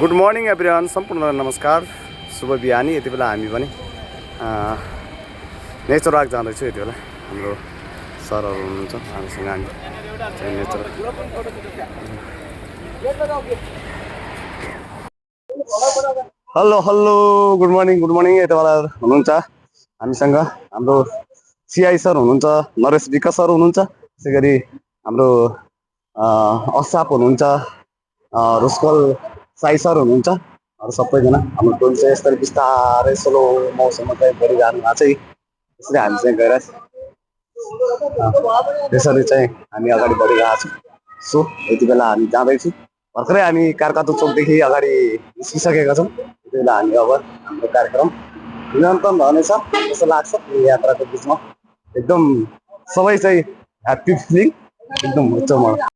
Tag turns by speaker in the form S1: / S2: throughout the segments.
S1: Good morning everyone, सम्पूर्ण नमस्कार, शुभ बिहानी। यति बेला हामी पनि नेचर वाक जाँदैछौँ। यति बेला हाम्रो सरहरू हुनुहुन्छ हामीसँग, हामी चाहिँ nature hello hello good morning. यति बेला हुनुहुन्छ हामीसँग हाम्रो सिआई सर हुनुहुन्छ, नरेश विक सर हुनुहुन्छ, त्यसै गरी हाम्रो असाप हुनुहुन्छ, रुस्कल साई सर हुनुहुन्छ। अरू सबैजना हाम्रो टोली चाहिँ यसरी बिस्तारै स्लो मौसममा चाहिँ बढिरहनु भएको छ। त्यसरी हामी चाहिँ गएर त्यसरी चाहिँ हामी अगाडि बढिरहेको छौँ। सो यति बेला हामी जाँदैछौँ। भर्खरै हामी कारकातु चोकदेखि अगाडि निस्किसकेका छौँ। यति बेला हामी अब हाम्रो कार्यक्रम निरन्तन रहनेछ जस्तो लाग्छ। यो यात्राको बिचमा एकदम सबै चाहिँ ह्याप्पी फिलिङ एकदम हुन्छ मलाई।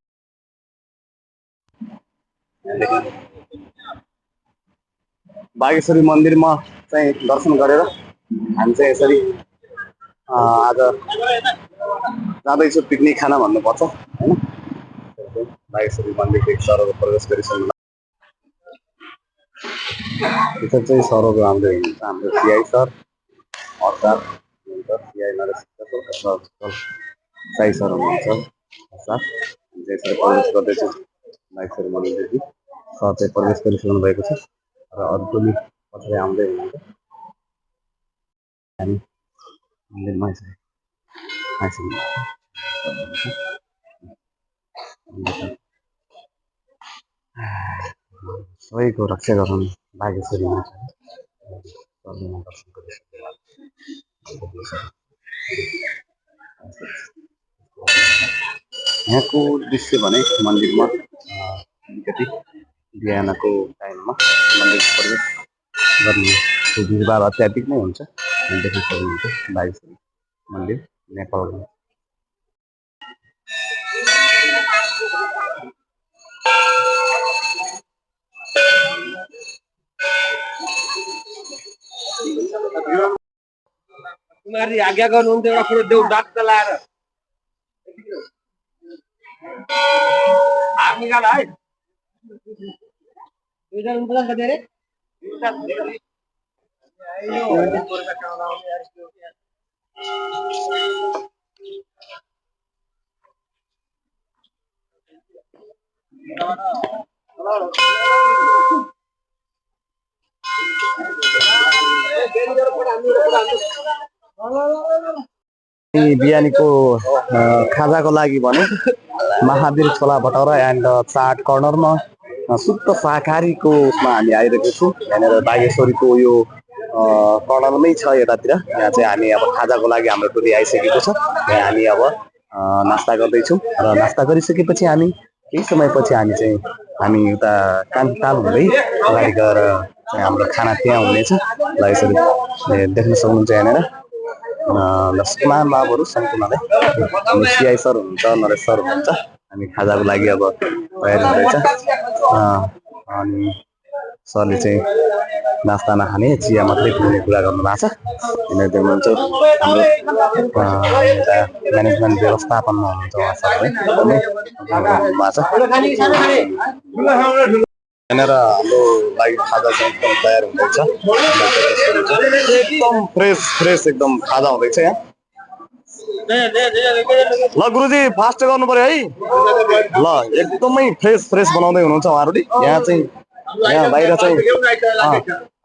S1: बागेश्वरी मन्दिरमा चाहिँ दर्शन गरेर हामी चाहिँ यसरी आज जाँदैछु पिकनिक खाना भन्नुपर्छ होइन। बागेश्वरी मन्दिरदेखि सरहरू प्रवेश गरिसक्नु त्यसरी चाहिँ सरहरू आउँदै हुनुहुन्छ। हाम्रो सिआई सर अर्थात हुनुहुन्छ, सिआई नरेश साई सर हुनुहुन्छ। अर्थात हामी चाहिँ यसरी प्रवेश गर्दैछौँ बागेश्वरी मन्दिरदेखि। सर चाहिँ प्रवेश गरिसक्नु भएको छ र अरू टोली पछाडि आउँदै हुनुहुन्छ। हामी मन्दिरमा सबैको रक्षा गराउनु बागेश्वरीमा यहाँको दृश्य भने मन्दिरमा अलिकति बिहानको टाइममा मन्दिर प्रवेश गर्ने भिडभाड अत्याधिक नै हुन्छ। देख्न सक्नुहुन्छ बागेश्वरी मन्दिर नेपालमा।
S2: उनीहरूले आज्ञा गर्नुहुन्थ्यो एउटा कुरो देउ डाक चलाएर हात निकाल है।
S1: बिहानीको खाजाको लागि भने महावीर छोला भटौरा एन्ड चाट कर्नरमा शुद्ध शाकाहारीको उसमा हामी आइरहेको छौँ। यहाँनिर बागेश्वरीको यो कर्नरमै छ यतातिर। यहाँ चाहिँ हामी अब खाजाको लागि हाम्रो टोली आइसकेको छ। यहाँ हामी अब नास्ता गर्दैछौँ र नास्ता गरिसकेपछि हामी केही समयपछि हामी उता कान्ताल हुँदै अगाडि गएर हाम्रो खाना त्यहाँ हुनेछ। ल यसरी देख्न सक्नुहुन्छ यहाँनिर लक्ष्मण बाबुहरू सम्पूर्णलाई हाम्रो सिआई सर हुनुहुन्छ, नरेश सर हुनुहुन्छ। हामी खाजाको लागि अब तयारी हुँदैछ। अनि सरले चाहिँ नास्ता नखाने चिया मात्रै पिउने कुरा गर्नु भएको छ। यहाँनिर देख्नुहुन्छ हाम्रो म्यानेजमेन्ट व्यवस्थापनमा हुनुहुन्छ उहाँ सर है, एकदमै भएको छ। यहाँनिर हाम्रो लागि खाजा चाहिँ एकदम तयार हुँदैछ। एकदम फ्रेस एकदम खाजा हुँदैछ यहाँ। ल गुरुजी फास्ट गर्नु पर्यो है। ल एकदमै फ्रेस बनाउँदै हुनुहुन्छ उहाँहरूले। यहाँ बाहिर चाहिँ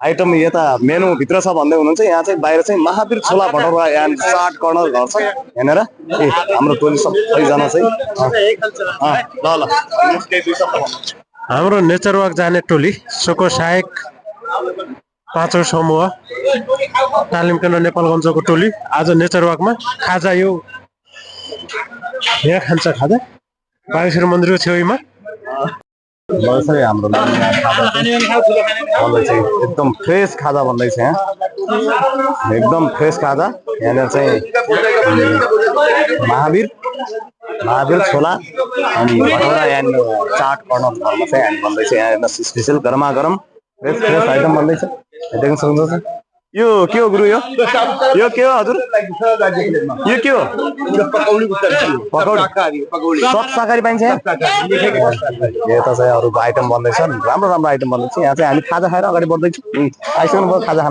S1: आइटम यता मेनुभित्र छ भन्दै हुनुहुन्छ। यहाँ चाहिँ बाहिर चाहिँ महावीर छोला भटौरा एन्ड चाट कर्नर घर छ यहाँनिर। हाम्रो टोली सबैजना चाहिँ ल
S3: हाम्रो नेचर वाक जाने टोली सोको सहायक 5औं समूह तालिम केन्द्र नेपालगञ्जको टोली आज नेचर वाकमा खाजा यो यहाँ खान्छ खाजा बागेश्वरी मन्दिरको छेउमा।
S1: हाम्रो चाहिँ एकदम फ्रेस खाजा भन्दैछ यहाँ, एकदम फ्रेस खाजा। यहाँनिर चाहिँ महावीर छोला अनि भटौरा एन्ड चाट कर्नर घरमा चाहिँ हामी भन्दैछ। यहाँ स्पेसल गरमा गरम फ्रेस आइटम भन्दैछ। देख्न सक्नुहुन्छ यो के हो गुरु यो के हो हजुर यो के हो पकौडी सब शाकाहारी पाइन्छ यहाँ? यता चाहिँ अरू आइटम बन्दैछ राम्रो राम्रो आइटम बन्दैछ यहाँ चाहिँ हामी खाजा खाएर अगाडि बढ्दैछौँ आइसक्नु भयो खाजा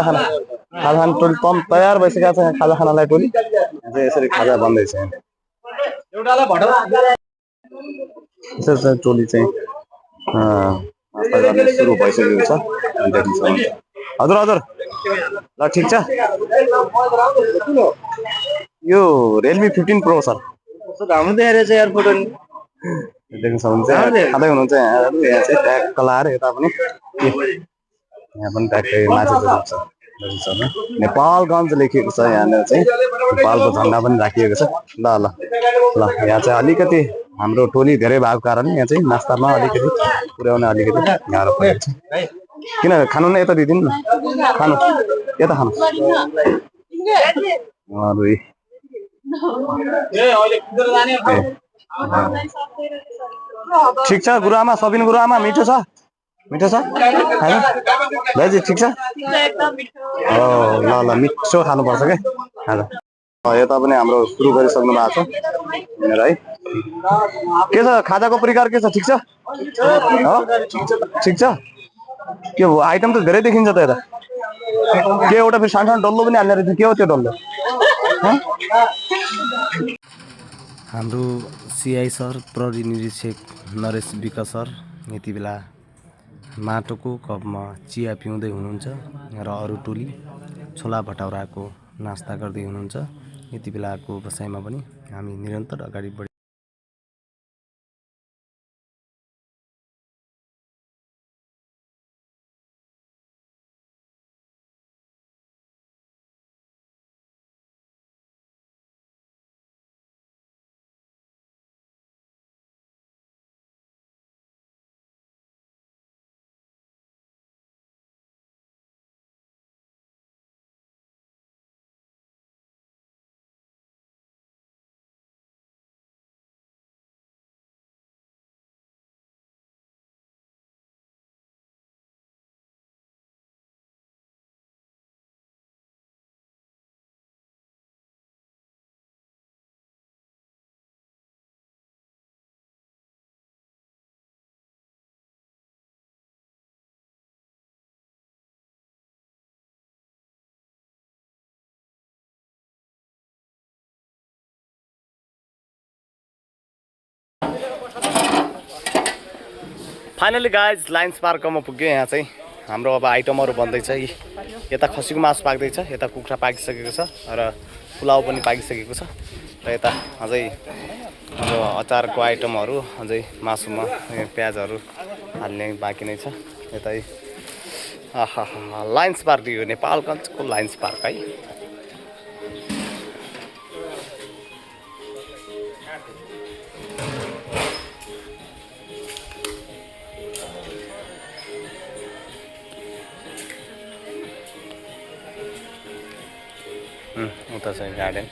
S1: खाना टोली पम्प तयार भइसकेको छ यहाँ खाजा खानालाई टोली चाहिँ यसरी खाजा बन्दैछ यसरी चाहिँ टोली चाहिँ नास्ता गर्ने सुरु भइसकेको छ हजुर हजुर ल ठिक छ यो Realme 15 Pro सर
S2: हाम्रो देखेर चाहिँ यार फोटो
S1: देख्न सक्नुहुन्छ खाँदै हुनुहुन्छ यहाँहरू यहाँ चाहिँ ट्याक्क लाएर यता पनि यहाँ पनि ट्याक्कै माछा छ नेपालगञ्ज लेखिएको छ यहाँनिर चाहिँ नेपालको झन्डा पनि राखिएको छ ल ल ल यहाँ चाहिँ अलिकति हाम्रो टोली धेरै भएको कारण यहाँ चाहिँ नास्तामा अलिकति पुर्याउन अलिकति गाह्रो परेको छ किन खानु न यता दिदिनु न खानु यता खानु ठिक छ गुरुआमा सबिन गुरुआमा मिठो छ होइन दाजु ठिक छ ल ल मिठो खानुपर्छ क्या यता पनि हाम्रो सुरु गरिसक्नु भएको छ है के छ खाजाको परिकार के छ ठिक छ ठिक छ के हो आइटम त धेरै देखिन्छ त यता के एउटा फेरि सानो सानो डल्लो पनि हाल्ने रहेछ के हो त्यो डल्लो हाम्रो सिआई सर प्रहरी निरीक्षक नरेश विक सर यति बेला माटोको कपमा चिया पिउँदै हुनुहुन्छ र अरू टोली छोला भटौराको नास्ता गर्दै हुनुहुन्छ यति बेलाको बसाइमा पनि हामी निरन्तर अगाडि बढ फाइनली गाइज लाइन्स पार्कमा पुग्यो यहाँ चाहिँ हाम्रो अब आइटमहरू बन्दैछ यता खसीको मासु पाक्दैछ यता कुखुरा पाकिसकेको छ र पुलाउ पनि पाकिसकेको छ र यता अझै हाम्रो अचारको आइटमहरू अझै मासुमा प्याजहरू हाल्ने बाँकी नै छ यतै लाइन्स पार्क यो नेपालगञ्जको लाइन्स पार्क है उता चाहिँ गार्डन